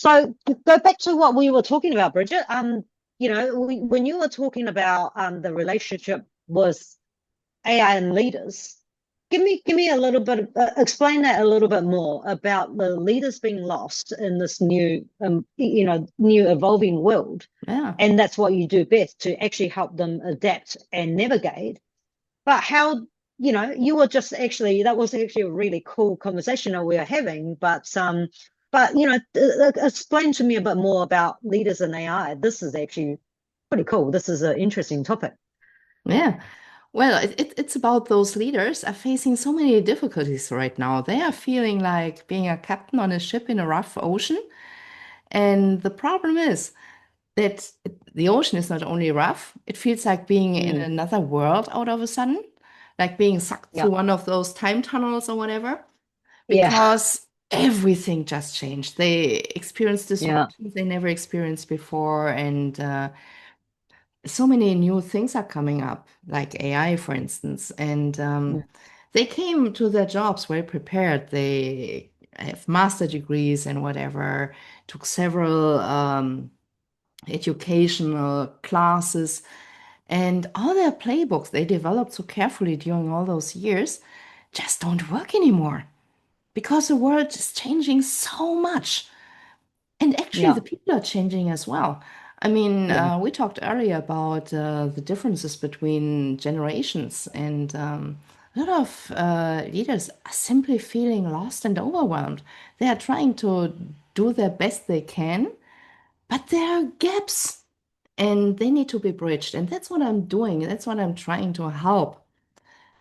So go back to what we were talking about, Bridget. When you were talking about the relationship with AI and leaders, give me a little bit explain that a little bit more about the leaders being lost in this new evolving world. Yeah. And that's what you do best to actually help them adapt and navigate. But how, you were just actually, that was actually a really cool conversation that we were having. But explain to me a bit more about leaders in AI. This is actually pretty cool. This is an interesting topic. Yeah. Well, it's about those leaders are facing so many difficulties right now. They are feeling like being a captain on a ship in a rough ocean. And the problem is that the ocean is not only rough, it feels like being in Mm, another world out of a sudden, like being sucked through yeah, one of those time tunnels or whatever, yeah, because everything just changed. They experienced yeah, disruptions they never experienced before, and so many new things are coming up, like AI, for instance. And mm, they came to their jobs well prepared. They have master degrees and whatever, took several educational classes, and all their playbooks they developed so carefully during all those years just don't work anymore because the world is changing so much. And actually, the yeah, people are changing as well. I mean, yeah, we talked earlier about the differences between generations, and a lot of leaders are simply feeling lost and overwhelmed. They are trying to do their best they can, but there are gaps and they need to be bridged. And that's what I'm doing. That's what I'm trying to help.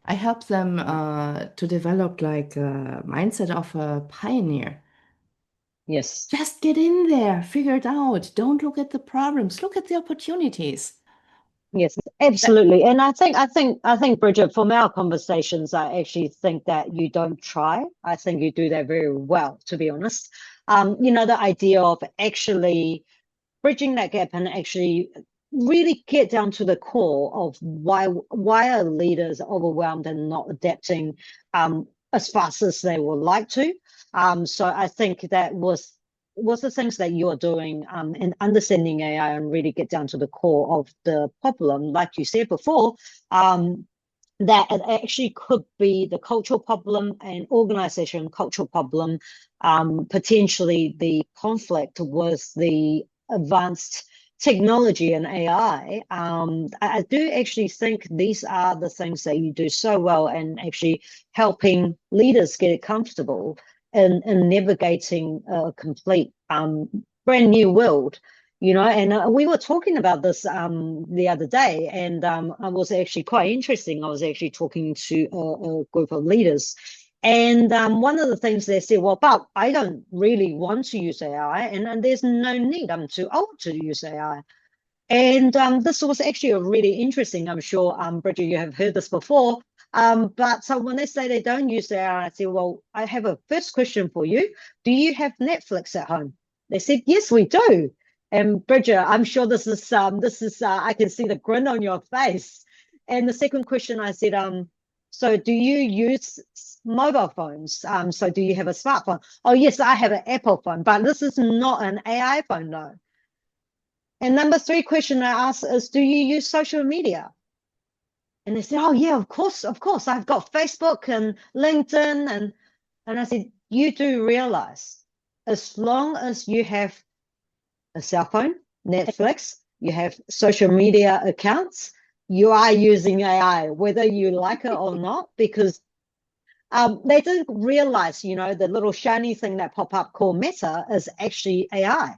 I help them yeah. to develop like a mindset of a pioneer. Yes. Just get in there, figure it out. Don't look at the problems, look at the opportunities. Yes, That- absolutely. And I think, Bridget, from our conversations, I actually think that you don't try. I think you do that very well, to be honest. The idea of actually bridging that gap and actually really get down to the core of why are leaders overwhelmed and not adapting as fast as they would like to. So I think that was the things that you're doing in understanding AI and really get down to the core of the problem, like you said before. That it actually could be the cultural problem and organization cultural problem, potentially the conflict with the advanced technology and AI. I do actually think these are the things that you do so well and actually helping leaders get comfortable in navigating a complete brand new world. And we were talking about this the other day, and I was actually quite interesting. I was actually talking to a group of leaders, and one of the things they said, well, but I don't really want to use AI, and there's no need. I'm too old to use AI. And this was actually a really interesting. I'm sure, Bridget, you have heard this before. But so when they say they don't use AI, I say, well, I have a first question for you. Do you have Netflix at home? They said, yes, we do. And Bridget, I'm sure this is I can see the grin on your face. And the second question I said, so do you use mobile phones? So do you have a smartphone? Oh, yes, I have an Apple phone, but this is not an AI phone, though. And number three question I asked is, do you use social media? And they said, oh yeah, of course, of course. I've got Facebook and LinkedIn. And I said, you do realize as long as you have a cell phone, Netflix, you have social media accounts, you are using AI, whether you like it or not, because they didn't realize, the little shiny thing that pop up called Meta is actually AI.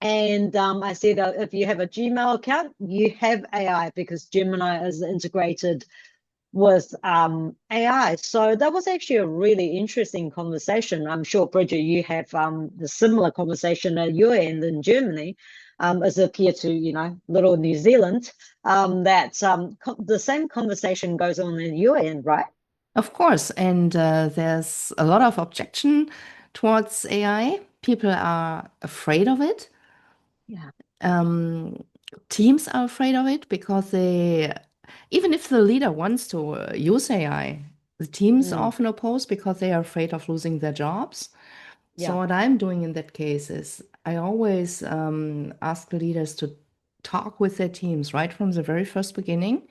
And I said, if you have a Gmail account, you have AI because Gemini is integrated with AI. So that was actually a really interesting conversation. I'm sure, Bridget, you have the similar conversation at your end in Germany, as opposed to, little New Zealand, that the same conversation goes on in your end, right? Of course, and there's a lot of objection towards AI. People are afraid of it. Yeah. Um, Teams are afraid of it because even if the leader wants to use AI, the teams Mm, often oppose because they are afraid of losing their jobs. So Yeah. what I'm doing in that case is I always ask the leaders to talk with their teams right from the very first beginning.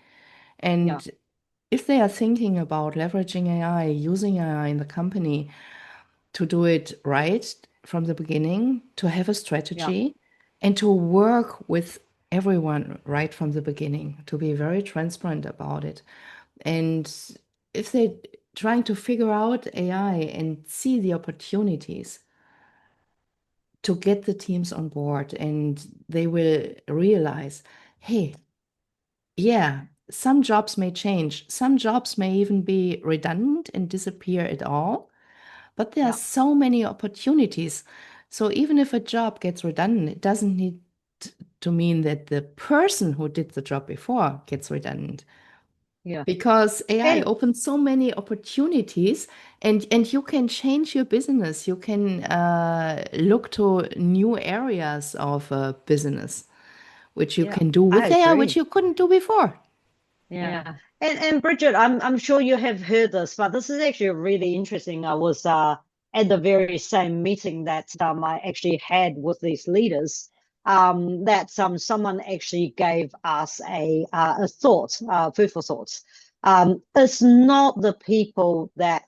Yeah. And if they are thinking about leveraging AI, using AI in the company, to do it right from the beginning, to have a Yeah. strategy, and to work with everyone right from the beginning, to be very transparent about it. And if they're trying to figure out AI and see the opportunities, to get the teams on board, and they will realize, hey, yeah, some jobs may change, some jobs may even be redundant and disappear at all, but there are Yeah. so many opportunities. So even if a job gets redundant, it doesn't need to mean that the person who did the job before gets redundant, Yeah. because AI And opens so many opportunities, and you can change your business. You can look to new areas of business, which you yeah, can do I with AI, which agree. you couldn't do before. Yeah. And Bridget, I'm sure you have heard this, but this is actually really interesting. I was at the very same meeting that I actually had with these leaders. That someone actually gave us a thought, food for thought. It's not the people that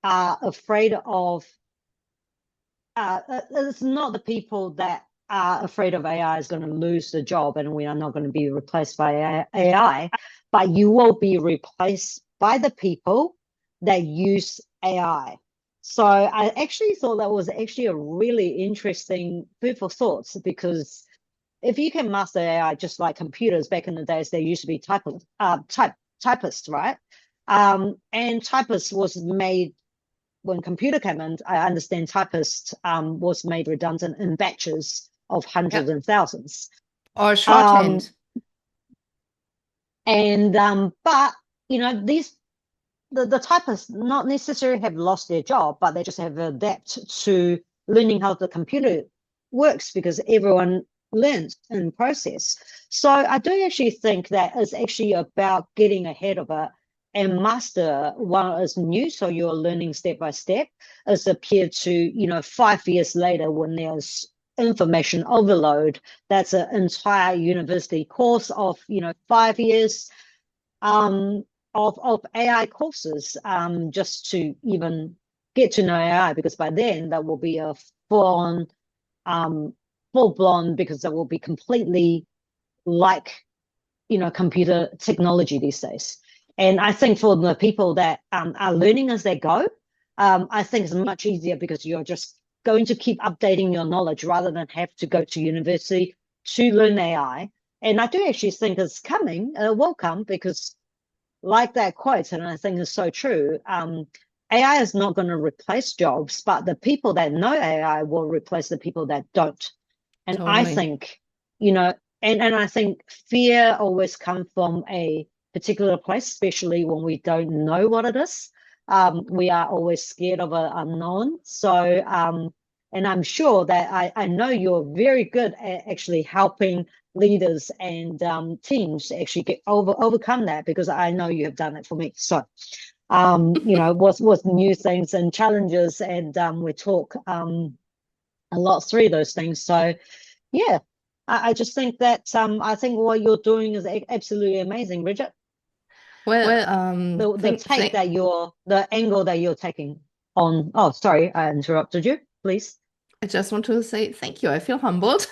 are afraid of it's not the people that are afraid of AI is going to lose the job and we are not going to be replaced by AI, but you will be replaced by the people that use AI. So I actually thought that was actually a really interesting food for thoughts, because if you can master AI just like computers back in the days, there used to be typists, right? And typists was made when computer came in. I understand typist was made redundant in batches of Yeah. hundreds and thousands. Or Um, shorthand. and but these the typists not necessarily have lost their job, but they just have adapted to learning how the computer works, because everyone learns in process. So I do actually think that it's actually about getting ahead of it and master what is new, so you're learning step by step, as opposed to 5 years later when there's information overload. That's an entire university course of 5 years um, of AI courses, just to even get to know AI, because by then that will be a full um, full blown, because that will be completely like computer technology these days. And I think for the people that are learning as they go, I think it's much easier, because you're just going to keep updating your knowledge rather than have to go to university to learn AI. And I do actually think it's coming, will come, because like that quote, and I think it's so true. AI is not going to replace jobs, but the people that know AI will replace the people that don't. And I Totally. think, you know, and I think fear always comes from a particular place, especially when we don't know what it is. We are always scared of an unknown. So, and I'm sure that I know you're very good at actually helping leaders and teams actually overcome that, because I know you have done it for me. So, with new things and challenges, and we talk a lot through those things. So, yeah, I just think that I think what you're doing is absolutely amazing, Bridget. Well, The angle that you're taking on. Oh, sorry, I interrupted you. Please. I just want to say thank you. I feel humbled.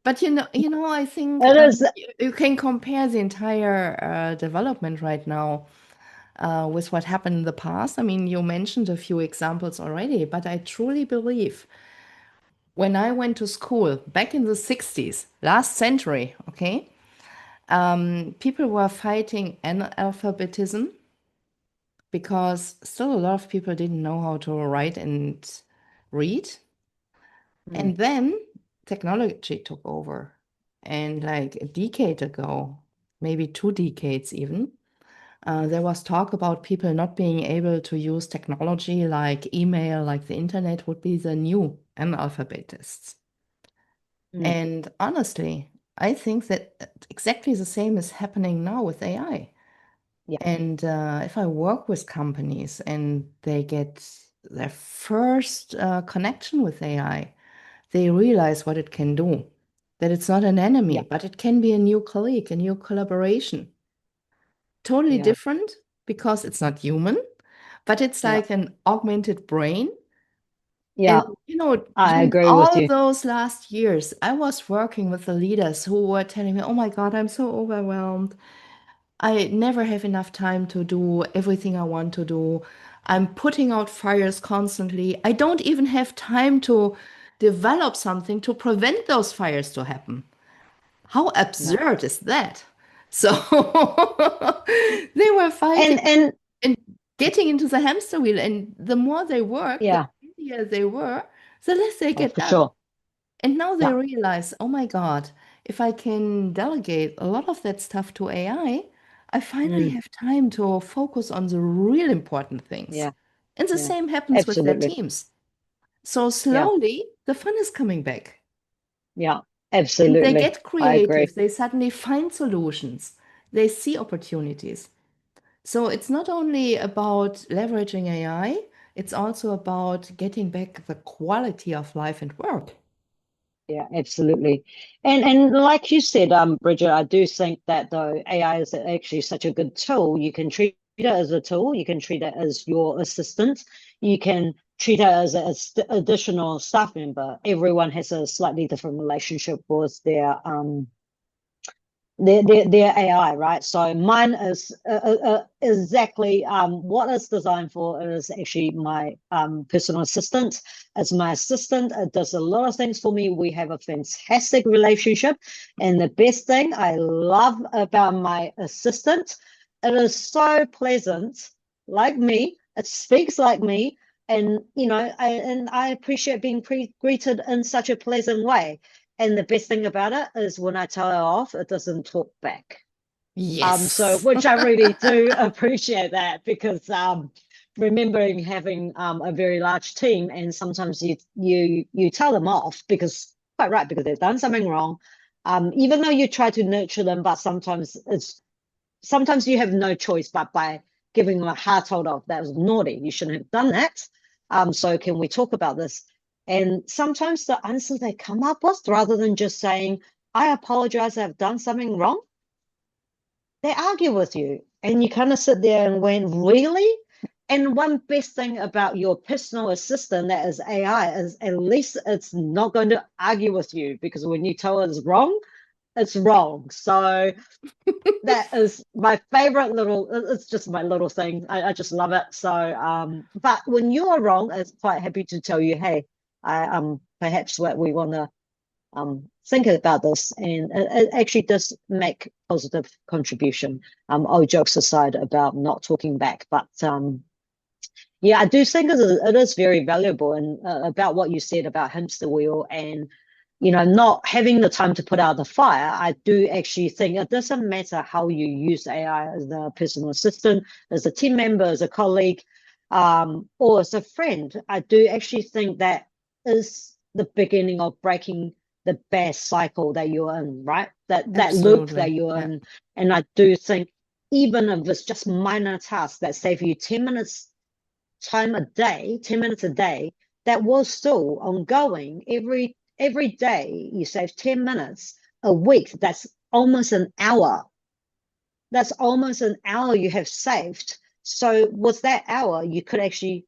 But I think It is. you can compare the entire development right now with what happened in the past. I mean, you mentioned a few examples already, but I truly believe when I went to school back in the 60s, last century, okay, people were fighting analphabetism because still a lot of people didn't know how to write and read. Mm, And then technology took over. And like a decade ago, maybe 2 decades even, there was talk about people not being able to use technology like email, like the internet would be the new analphabetists. mm, And honestly, I think that exactly the same is happening now with AI. yeah. And if I work with companies and they get their first connection with AI, they realize what it can do. That it's not an enemy, Yeah, but it can be a new colleague, a new collaboration. Totally yeah, different because it's not human, but it's yeah, like an augmented brain. And yeah. I during agree with all you. those last years, I was working with the leaders who were telling me, "Oh my God, I'm so overwhelmed. I never have enough time to do everything I want to do. I'm putting out fires constantly. I don't even have time to develop something to prevent those fires to happen." How Yeah. absurd is that? So they were fighting And and getting into the hamster wheel, and the more they worked, the yeah, busier they were, the less they oh, get for done. sure. And now they Yeah. realize, oh my God, if I can delegate a lot of that stuff to I finally Mm, have time to focus on the real important things. yeah, And the yeah. same happens with their Absolutely. teams. So Yeah, slowly, the fun is coming back. yeah. And they Absolutely. get I agree. creative. They suddenly find solutions. They see opportunities. So it's not only about leveraging AI, it's also about getting back the quality of life and work. Yeah, absolutely. And like you said, Bridget, I do think that though AI is actually such a good tool. You can treat it as a tool. You can treat it as your assistant. You can treat it as an additional staff member. Everyone has a slightly different relationship with their AI, right? So mine is exactly what it's designed for. It is actually my personal assistant. It's my assistant. It does a lot of things for me. We have a fantastic relationship. And the best thing I love about my assistant, it is so pleasant, like me. It speaks like me. And, I appreciate being greeted in such a pleasant way. And the best thing about it is when I tell her off, it doesn't talk back. So Yes. which I really do appreciate that because remembering having a very large team and sometimes you tell them off because quite right because they've done something wrong. Even though you try to nurture them, but sometimes you have no choice but by giving them a hard hold of that was naughty. You shouldn't have done that. So can we talk about this? And sometimes the answer they come up with, rather than just saying, I apologize, I've done something wrong, they argue with you. And you kind of sit there and went, really? And one best thing about your personal assistant that is AI is at least it's not going to argue with you because when you tell it it's wrong, it's wrong. So that is my favorite it's just my little thing. I just love it. So but when you are wrong, it's quite happy to tell you, hey, I perhaps what we want to think about this, and it actually does make positive contribution. All jokes aside about not talking back, but yeah, I do think it is very valuable. And about what you said about hamster wheel and not having the time to put out the fire, I do actually think it doesn't matter how you use AI as a personal assistant, as a team member, as a colleague, or as a friend. I do actually think that is the beginning of breaking the bad cycle that you're in, right? That loop that Absolutely. you're Yeah. in. And I do think even if it's just minor tasks that save you 10 minutes time a day, 10 minutes a day, that was still ongoing every day. You save 10 minutes a week. That's almost an hour you have saved. So with that hour, you could actually,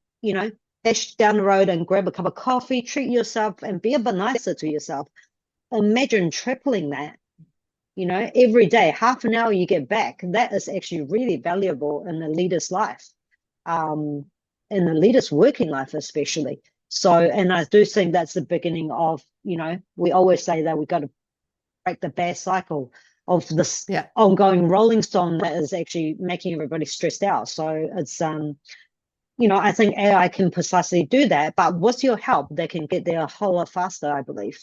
dash down the road and grab a cup of coffee, treat yourself and be a bit nicer to yourself. Imagine tripling that, every day, half an hour you get back. That is actually really valuable in a leader's life, um, in a leader's working life, especially. So, and I do think that's the beginning of, we always say that we've got to break the bad cycle of this Yeah. ongoing rolling stone that is actually making everybody stressed out. So it's, I think AI can precisely do that, but with your help, they can get there a whole lot faster, I believe,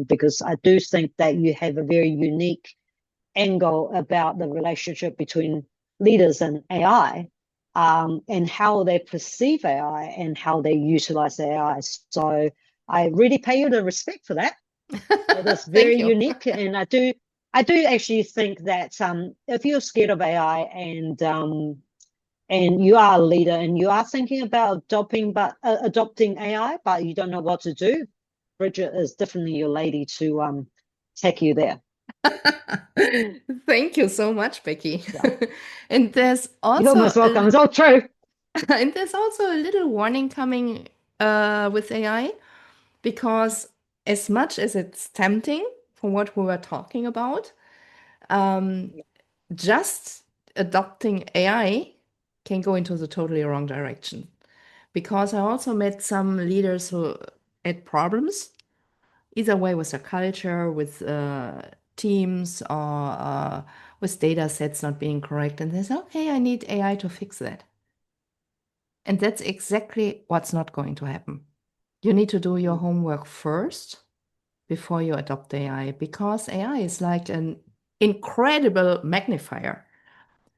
because I do think that you have a very unique angle about the relationship between leaders and AI, and how they perceive AI and how they utilize AI. So I really pay you the respect for that. It is Thank very you. unique, and I do actually think that if you're scared of AI and you are a leader and you are thinking about adopting AI, but you don't know what to do, Bridget is definitely your lady to take you there. Thank you so much, Becky. Yeah, And there's you're also most welcome. It's all true. and there's also a little warning coming with AI, because as much as it's tempting for what we were talking about, um, just adopting AI can go into the totally wrong direction. Because I also met some leaders who had problems, either way with their culture, with teams, or with data sets not being correct. And they say, okay, I need AI to fix that. And that's exactly what's not going to happen. You need to do your homework first before you adopt AI, because AI is like an incredible magnifier.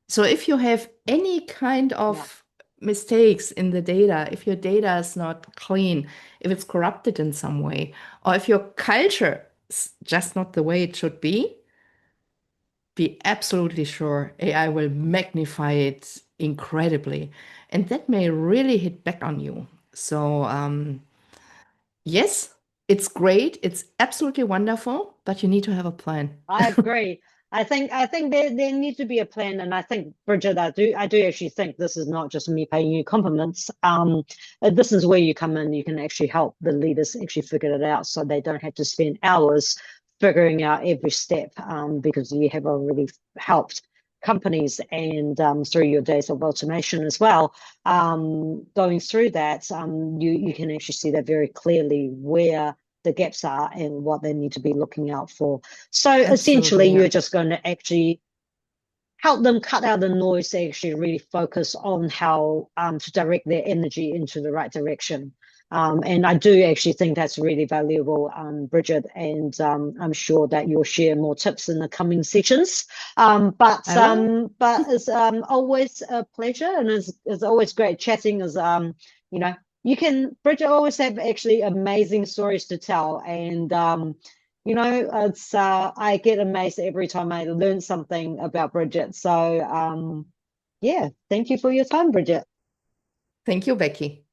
So if you have any kind Yeah. of mistakes in the data, if your data is not clean, if it's corrupted in some way, or if your culture is just not the way it should be absolutely sure AI will magnify it incredibly. And that may really hit back on you. So, yes, it's great. It's absolutely wonderful, but you need to have a plan. I agree. I think there needs to be a plan, and I think Bridget, I do actually think this is not just me paying you compliments. This is where you come in. You can actually help the leaders actually figure it out, so they don't have to spend hours figuring out every step. Because you have already helped companies and through your days of automation as well. Going through that, you can actually see that very clearly where the gaps are and what they need to be looking out for. So essentially, Absolutely, yeah. you're just going to actually help them cut out the noise, actually really focus on how to direct their energy into the right direction. And I do actually think that's really valuable, Bridget, and I'm sure that you'll share more tips in the coming sessions. I will. But it's always a pleasure, and it's always great chatting. You know, Bridget always have actually amazing stories to tell, and it's I get amazed every time I learn something about Bridget. So yeah, thank you for your time, Bridget. Thank you, Becky.